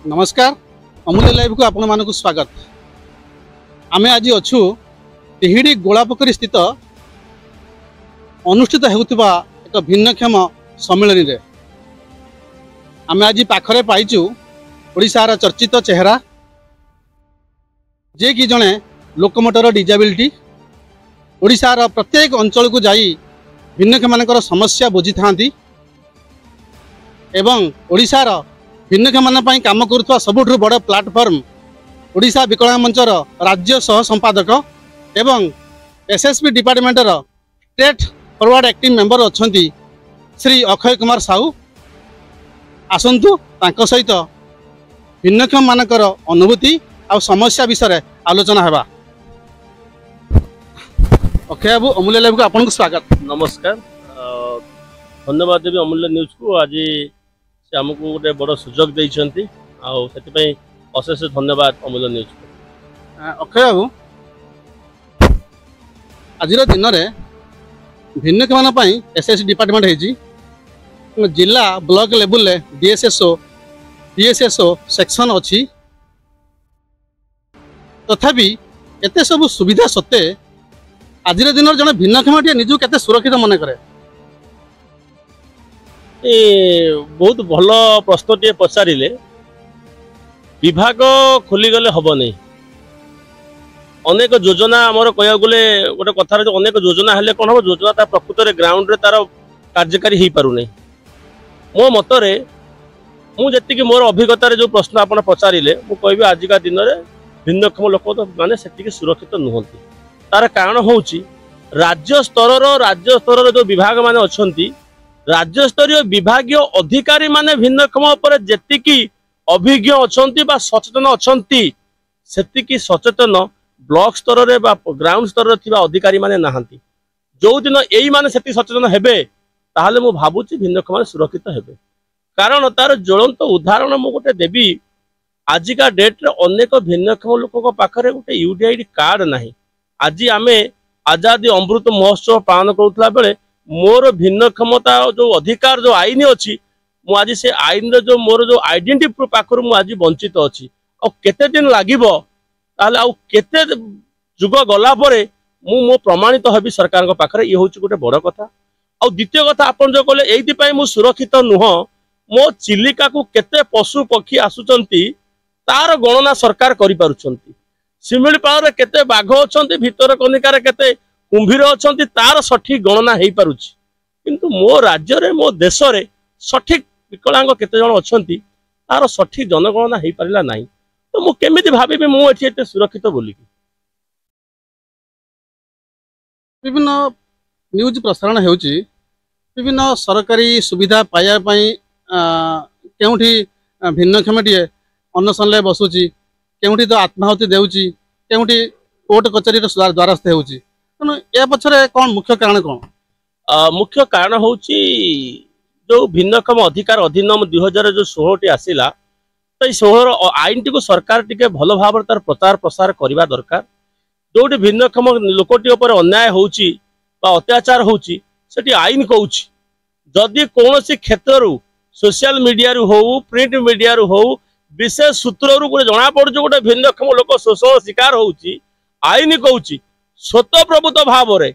नमस्कार अमूल्य लाइव को आपण मानक स्वागत। आम आज अच्छु तिहिड़ी गोलापोखरी स्थित अनुष्ठित होउथिबा एक भिन्नक्षम सम्मेलन रे आम आज पाखरे पाइचु ओडिशार चर्चित चेहरा जे कि जने लोकोमोटर डिजाबिलिटी ओडिशार प्रत्येक अंचल को जाई भिन्नक्षम मानकर समस्या बुझी थांती एवं ओडिशार भिन्नक्षम मान काम करुवा सबुठ बड़ प्लाटफर्म ओडिशा विकलांग मंचर राज्य सह संपादक एवं एसएसपी डिपार्टमेंटर स्टेट फॉरवर्ड एक्टिव मेंबर अच्छा श्री अक्षय कुमार साहू आसतु सहित भिन्नक्षम मानकर अनुभूति आ समस्या विषय आलोचना हेबा। अक्षय बाबू अमूल्य लाइव को आपको स्वागत। नमस्कार धन्यवाद देवी अमूल्य न्यूज को आज से आमको गोटे बड़ सुजोग देइछंती से अशेष धन्यवाद अमूल्य न्यूज को। अक्षय बाबू आज दिन में भिन्नक्षम एसएस डिपार्टमेंट है जिला ब्लॉक लेवल डीएसएसओ सेक्शन अच्छी तथापि एते सब सुविधा सत्ते आज दिन जन भिन्नक्षम निज के सुरक्षित मन करे बहुत भल प्रश्न टे पचारे विभाग खोलीगले हम नहीं अनेक योजना आमर कह गले गोटे कथार अनेक योजना हेल्ले कौन हम योजना प्रकृत में ग्राउंड रे तार कार्यकारी हो पार नहीं मो मतरे मुझे मोर अभिज्ञतार जो प्रश्न आप पचारे मुझे आजिका दिन में भिन्नक्षम लोक मैंने से सुरक्षित नुहति तार कारण हूँ राज्य स्तर जो विभाग मान अच्छा राज्य स्तरीय विभागीय अधिकारी माने भिन्नक्षम जी अभिज्ञ अच्छा सचेतन अच्छा से सचेतन ब्लॉक स्तर रे ग्राउंड स्तर थिबा अधिकारी माने नहांती जो दिन यही माने से सचेतन हेबे ताहले मु भाबुची भिन्नक्षम माने सुरक्षित हेबे कारण तार ज्वलंत उदाहरण मु गोटे देवी आजिका डेट रे अनेक भिन्नक्षम लोक पाखरे गोटे यूडीआईडी कार्ड नाही आज आमे आजादी अमृत महोत्सव पालन करुतला बेले मोर भिन्नक्षमता जो अधिकार जो आईन अच्छी मुझे से आईन जो मोर जो आइडेंटिटी पाखर मुझे वंचित अच्छी आते दिन लगे आते जुग गला मो प्रमाणित हेबी सरकार पाखे ये हूँ गोटे बड़ कथा। आ द्वितीय कथा आप जो कहले ये सुरक्षित नुह मो चिलिका को केते पशु पक्षी आसुचंती तार गणना सरकार करिपारुचंती शिमिलीपाल केते बाघ अच्छा भितर कनिकार केते कुंभीर अच्छा तार सठिक गणना हो पारुची किंतु मो राज्य रे मो देश रे सठिक विकलांग केते जन अच्छा तार सठिक जनगणना हो पारा ना तो मु केमिति भाबी मुझे सुरक्षित बोली विभिन्न न्यूज प्रसारण होउची विभिन्न सरकारी सुविधा पाइबापी केउठी भिन्नक्षमटी अनशन बसुची केउठी तो आत्माहुति देउची केउठी कोर्ट कचेरी द्वारस्थ होउची तेणु ए पछरे कौन मुख्य कारण कौन मुख्य कारण हूँ जो भिन्नक्षम अधिकार अधिनियम 2016 आसला तो ये 16 आईन टी को सरकार टिके भल भाव तार प्रचार प्रसार करने दरकार जो भिन्नक्षम लोकटी अन्याय होउची अत्याचार होउची सेठी आईन कहूँ जदि कौन क्षेत्र सोशल मीडिया हो प्रिंट मीडिया हो विशेष सूत्र गोटे जना पड़ू गोटे भिन्नक्षम लोक शोषण शिकार होउची आईन कहूँ स्वतः प्रभुत भाव रे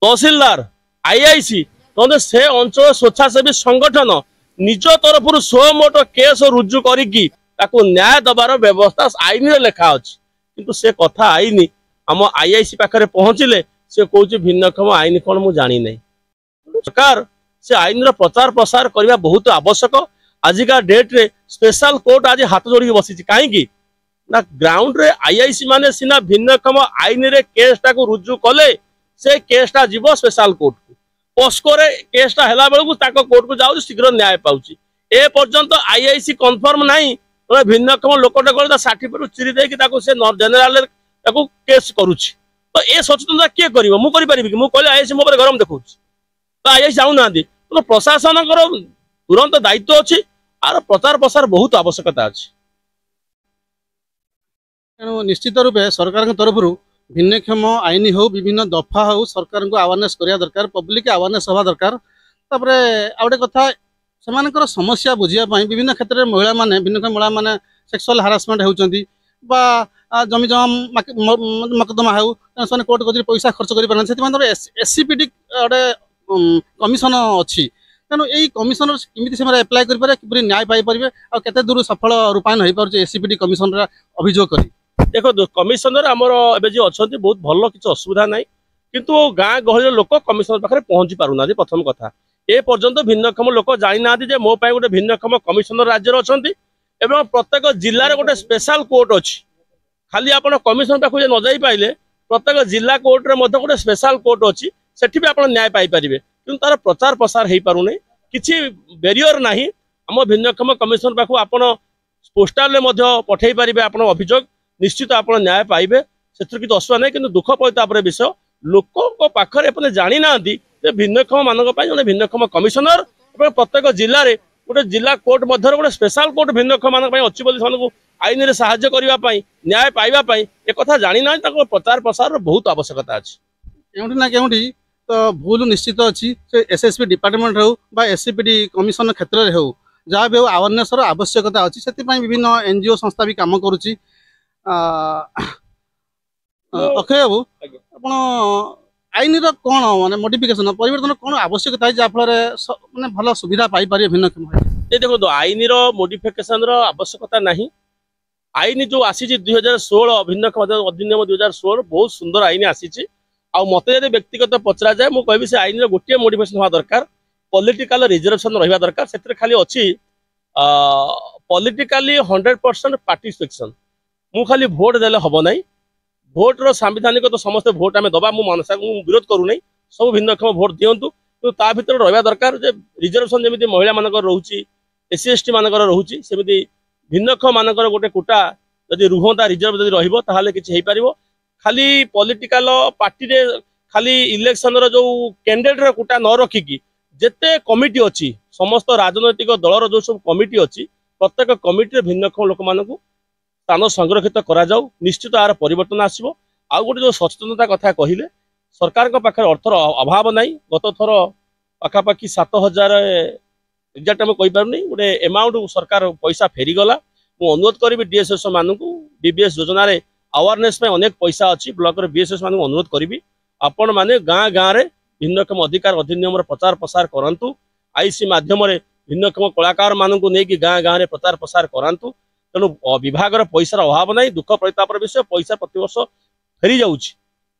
तहसीलदार आईआईसी तो से अंचल स्वेच्छासेवी संगठन निज तरफ स्वमोट केस रुजु करिकी ताको न्याय दबार व्यवस्था आईन रे लेखा अछि किंतु से कथा आईन आम आईआईसी पाखरे पहुँचले से कहूँ भिन्नक्षम आईन कौन मु जानी नहीं सरकार से आईन रो प्रचार प्रसार करने बहुत आवश्यक आजिका डेट रे स्पेशल कोर्ट आज हाथ जोड़ी बसी कहीं ना ग्राउंड रे आईआईसी माने सिना भिन्नक्षम आईन रे केस टा को रुजु कले से केस टा जीवो स्पेशल कोर्ट को पोस्को रे केस टा हला बेलू ताको कोर्ट को जाउ शीघ्र न्याय पाउची ए पर्यंत आईआईसी कंफर्म नाही तो भिन्नक्षम लोकटा गले सर्टिफिकेट चिरी दे कि ताको से जनरल ताको केस करूची तो ए सचेतनता के करिवो मु करि परिबि कि मु कहले आईआईसी मो पर गरम देखौची तो आईआईसी जाउ नांदी तो प्रशासन कर तुरंत दायित्व अछि आर प्रचार प्रसार बहुत आवश्यकता अछि तेणु निश्चित रूपे सरकार तरफ भिन्नक्षम आईन हो विभिन्न दफा हो सरकार को अवेयरनेस करिया दरकार पब्लिक अवेयरनेस हवा दरकार तापरे आ गोटे कथा ସେମାନଙ୍କର ସମସ୍ୟା ବୁଝିବା ପାଇଁ ବିଭିନ୍ନ କ୍ଷେତ୍ରରେ ମହିଳାମାନେ ଭିନ୍ନକ୍ଷମ ମହିଳାମାନେ ସେକ୍ସୁଆଲ ହାରାସମେଣ୍ଟ ହେଉଛନ୍ତି ବା ଜମି ଜମା ମକଦ୍ଦମା ହେଉ ସେମାନେ କୋର୍ଟ କଚେରୀ ପଇସା ଖର୍ଚ୍ଚ କରିପାରନ୍ତି। ସେଥିପାଇଁ ଧର SCPD ଗୋଟେ କମିଶନ ଅଛି। ତେଣୁ ଏଇ କମିଶନର କେମିତି ସେମାନେ ଆପ୍ଲାଏ କରିପାରିବେ, କିପରି ନ୍ୟାୟ ପାଇପାରିବେ ଆଉ କେତେ ଦୂର ସଫଳ ରୂପାୟନ ହୋଇପାରୁଛି SCPD କମିଶନର ଅଭିଯୋଗ କରି? ଦେଖନ୍ତୁ କମିଶନର ଆମର ଏବେ ଯିଏ ଅଛନ୍ତି ବହୁତ ଭଲ, କିଛି ଅସୁବିଧା ନାହିଁ, କିନ୍ତୁ ଗାଁ ଗହଳିର ଲୋକ କମିଶନର ପାଖରେ ପହଞ୍ଚି ପାରୁନାହାନ୍ତି। ପ୍ରଥମ କଥା, ଏ ପର୍ଯ୍ୟନ୍ତ ଭିନ୍ନକ୍ଷମ ଲୋକ ଜାଣିନାହାନ୍ତି ଯେ ମୋ ପାଇଁ ଗୋଟେ ଭିନ୍ନକ୍ଷମ କମିଶନର ରାଜ୍ୟରେ ଅଛନ୍ତି ଏବଂ ପ୍ରତ୍ୟେକ ଜିଲ୍ଲାରେ ଗୋଟେ ସ୍ପେଶାଲ କୋର୍ଟ ଅଛି। ଖାଲି ଆପଣ କମିଶନ ପାଖକୁ ନ ଯାଇ ପାଇଲେ ପ୍ରତ୍ୟେକ ଜିଲ୍ଲା କୋର୍ଟରେ ମଧ୍ୟ ଗୋଟେ ସ୍ପେଶାଲ କୋର୍ଟ ଅଛି, ସେଠି ବି ଆପଣ ନ୍ୟାୟ ପାଇପାରିବେ। କିନ୍ତୁ ତାର ପ୍ରଚାର ପ୍ରସାର ହେଇପାରୁନି, କିଛି ବ୍ୟାରିୟର ନାହିଁ। ଆମ ଭିନ୍ନକ୍ଷମ କମିଶନ ପାଖକୁ ଆପଣ ପୋଷ୍ଟାଲରେ ମଧ୍ୟ ପଠାଇ ପାରିବେ ଆପଣ ଅଭିଯୋଗ, ନିଶ୍ଚିତ ଆପଣ ନ୍ୟାୟ ପାଇବେ, ସେଥିରେ କିଛି ଅସୁବିଧା ନାହିଁ। କିନ୍ତୁ ଦୁଃଖ ପରିତାପର ବିଷୟ, ଲୋକଙ୍କ ପାଖରେ ଏପର୍ଯ୍ୟନ୍ତ ଜାଣିନାହାନ୍ତି ଯେ ଭିନ୍ନକ୍ଷମ ମାନଙ୍କ ପାଇଁ ଜଣେ ଭିନ୍ନକ୍ଷମ କମିଶନର ଏବଂ ପ୍ରତ୍ୟେକ ଜିଲ୍ଲାରେ ଗୋଟେ ଜିଲ୍ଲା କୋର୍ଟ ମଧ୍ୟରେ ଗୋଟେ ସ୍ପେଶାଲ କୋର୍ଟ ଭିନ୍ନକ୍ଷମ ମାନଙ୍କ ପାଇଁ ଅଛି ବୋଲି ସେମାନଙ୍କୁ ଆଇନରେ ସାହାଯ୍ୟ କରିବା ପାଇଁ, ନ୍ୟାୟ ପାଇବା ପାଇଁ ଏକଥା ଜାଣିନାହାନ୍ତି। ତାଙ୍କ ପ୍ରଚାର ପ୍ରସାରର ବହୁତ ଆବଶ୍ୟକତା ଅଛି। କେଉଁଠି ନା କେଉଁଠି ତ ଭୁଲ ନିଶ୍ଚିତ ଅଛି। ସେ SSP ଡିପାର୍ଟମେଣ୍ଟ ହେଉ ବା SCPD କମିଶନ କ୍ଷେତ୍ରରେ ହେଉ, ଯାହା ବି ହେଉ ଆୱାରନେସର ଆବଶ୍ୟକତା ଅଛି। ସେଥିପାଇଁ ବିଭିନ୍ନ NGO ସଂସ୍ଥା ବି କାମ କରୁଛି। ଅକ୍ଷୟ ବାବୁ, ଆପଣ ଆଇନର କ'ଣ ମାନେ ମୋଡିଫିକେସନ ପରିବର୍ତ୍ତନ କ'ଣ ଆବଶ୍ୟକତା ଅଛି ଯାହାଫଳରେ ମାନେ ଭଲ ସୁବିଧା ପାଇପାରିବେ ଭିନ୍ନକ୍ଷମ? ଦେଖନ୍ତୁ ଆଇନର ମୋଡିଫିକେସନର ଆବଶ୍ୟକତା ନାହିଁ। ଆଇନ ଯୋଉ ଆସିଛି 2016 ଭିନ୍ନକ୍ଷମ ଅଧିନିୟମ 2016 ବହୁତ ସୁନ୍ଦର ଆଇନ ଆସିଛି। ଆଉ ମତେ ଯଦି ବ୍ୟକ୍ତିଗତ ପଚରାଯାଏ ମୁଁ କହିବି ସେ ଆଇନର ଗୋଟିଏ ମୋଡିଫିକେସନ ହେବା ଦରକାର, ପଲିଟିକାଲ ରିଜର୍ଭେସନ ରହିବା ଦରକାର। ସେଥିରେ ଖାଲି ଅଛି ପଲିଟିକାଲି 100% ପାର୍ଟିସିପେସନ। ମୁଁ ଖାଲି ଭୋଟ ଦେଲେ ହବ ନାହିଁ, ଭୋଟର ସାମ୍ବିଧାନିକ ତ ସମସ୍ତେ ଭୋଟ ଆମେ ଦବା, ମୁଁ ବିରୋଧ କରୁନାହିଁ, ସବୁ ଭିନ୍ନକ୍ଷମ ଭୋଟ ଦିଅନ୍ତୁ। କିନ୍ତୁ ତା ଭିତରେ ରହିବା ଦରକାର ଯେ ରିଜର୍ଭେସନ ଯେମିତି ମହିଳା ମାନଙ୍କର ରହୁଛି, SC ST ମାନଙ୍କର ରହୁଛି, ସେମିତି ଭିନ୍ନକ୍ଷମ ମାନଙ୍କର ଗୋଟେ କୋଟା ଯଦି ରୁହନ୍ତା, ରିଜର୍ଭ ଯଦି ରହିବ ତାହେଲେ କିଛି ହେଇପାରିବ। ଖାଲି ପଲିଟିକାଲ ପାର୍ଟିରେ ଖାଲି ଇଲେକ୍ସନର ଯୋଉ କ୍ୟାଣ୍ଡିଡେଟର କୋଟା ନ ରଖିକି ଯେତେ କମିଟି ଅଛି, ସମସ୍ତ ରାଜନୈତିକ ଦଳର ଯୋଉ ସବୁ କମିଟି ଅଛି, ପ୍ରତ୍ୟେକ କମିଟିରେ ଭିନ୍ନକ୍ଷମ ଲୋକମାନଙ୍କୁ ସ୍ଥାନ ସଂରକ୍ଷିତ କରାଯାଉ, ନିଶ୍ଚିତ ଏହାର ପରିବର୍ତ୍ତନ ଆସିବ। ଆଉ ଗୋଟେ ଯୋଉ ସଚେତନତା କଥା କହିଲେ, ସରକାରଙ୍କ ପାଖରେ ଅର୍ଥର ଅଭାବ ନାହିଁ। ଗତ ଥର ପାଖାପାଖି 7,000 ଏକ୍ଜାକ୍ଟ ଆମେ କହିପାରୁନି ଗୋଟେ ଏମାଉଣ୍ଟ ସରକାର ପଇସା ଫେରିଗଲା। ମୁଁ ଅନୁରୋଧ କରିବି DSS ମାନଙ୍କୁ, DBS ଯୋଜନାରେ ଆୱାରନେସ୍ ପାଇଁ ଅନେକ ପଇସା ଅଛି, ବ୍ଲକରେ BSS ମାନଙ୍କୁ ଅନୁରୋଧ କରିବି ଆପଣ ମାନେ ଗାଁ ଗାଁରେ ଭିନ୍ନକ୍ଷମ ଅଧିକାର ଅଧିନିୟମର ପ୍ରଚାର ପ୍ରସାର କରନ୍ତୁ। IC ମାଧ୍ୟମରେ ଭିନ୍ନକ୍ଷମ କଳାକାର ମାନଙ୍କୁ ନେଇକି ଗାଁ ଗାଁରେ ପ୍ରଚାର ପ୍ରସାର କରାନ୍ତୁ। ତେଣୁ ବିଭାଗର ପଇସାର ଅଭାବ ନାହିଁ। ଦୁଃଖ ପରିତାପର ବିଷୟ, ପଇସା ପ୍ରତିବର୍ଷ ଫେରି ଯାଉଛି,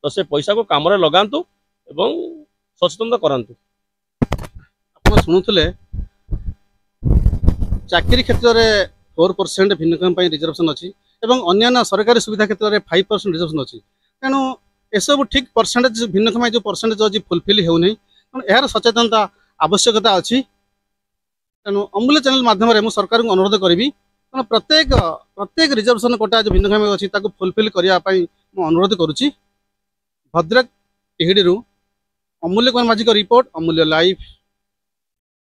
ତ ସେ ପଇସାକୁ କାମରେ ଲଗାନ୍ତୁ ଏବଂ ସଚେତନ କରାନ୍ତୁ। ଆପଣ ଶୁଣୁଥିଲେ ଚାକିରି କ୍ଷେତ୍ରରେ 4% ଭିନ୍ନକ୍ଷମ ପାଇଁ ରିଜର୍ଭେସନ ଅଛି ଏବଂ ଅନ୍ୟାନ୍ୟ ସରକାରୀ ସୁବିଧା କ୍ଷେତ୍ରରେ 5% ରିଜର୍ଭେସନ ଅଛି। ତେଣୁ ଏସବୁ ଠିକ୍ ପରସେଣ୍ଟେଜ ଭିନ୍ନକ୍ଷମ ଯେଉଁ ପରସେଣ୍ଟେଜ ଅଛି ଫୁଲଫିଲ୍ ହେଉନାହିଁ। ତେଣୁ ଏହାର ସଚେତନତା ଆବଶ୍ୟକତା ଅଛି। ତେଣୁ ଅମୂଲ୍ୟ ଚ୍ୟାନେଲ ମାଧ୍ୟମରେ ମୁଁ ସରକାରଙ୍କୁ ଅନୁରୋଧ କରିବି, ତେଣୁ ପ୍ରତ୍ୟେକ ରିଜର୍ଭେସନ କୋଟା ଯେଉଁ ଭିନ୍ନକ୍ଷମ ଅଛି ତାକୁ ଫୁଲଫିଲ୍ କରିବା ପାଇଁ ମୁଁ ଅନୁରୋଧ କରୁଛି। ଭଦ୍ରକ ଟିହିଡ଼ିରୁ ଅମୂଲ୍ୟ କୁମାର ମାଝୀଙ୍କ ରିପୋର୍ଟ, ଅମୂଲ୍ୟ ଲାଇଭ୍।